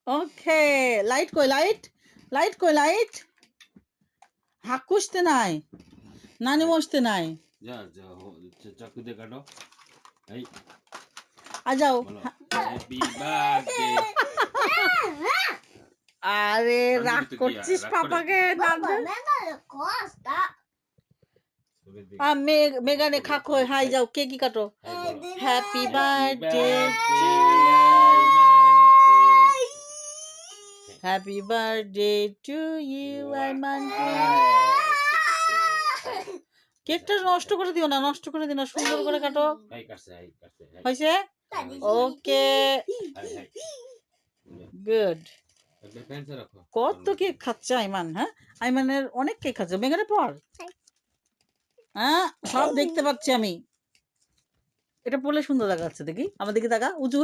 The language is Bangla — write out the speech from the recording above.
ওকে, লাইট কই লাইট? লাইট কই লাইট? হাক কুছতে নাই, নানি মসতে নাই। যা যা চাকু দিয়ে কাটো। এই আ যাও। বলো হ্যাপি বার্থডে। আরে রাগ তো কি করছিস রাগ করে? পাপাকে নাম দে। ছবির দিকে। মেগানে খাক হই হাই যাও কেকি কাটো। এই বলো happy happy birthday to birthday you. আইমানকু। হ্যাপি বার্থডে টু ইউ আইমানকু। কেকটা নষ্ট করে দিও না, নষ্ট করে দিও না, সুন্দর করে কাটো। এই কাটছে এই কাটছে এই হয়েছে? ওকে, এই গুড। একটা পেন্সিল রাখো। কত কেক খাচ্ছে আইমান, হ্যাঁ? আইমানের অনেক কেক খাচ্ছে। মেঘারে পর, হ্যাঁ সব দেখতে পাচ্ছি আমি। এটা পড়লে সুন্দর দেখাচ্ছে, দেখি আমার দিকে তাকা, উঁচু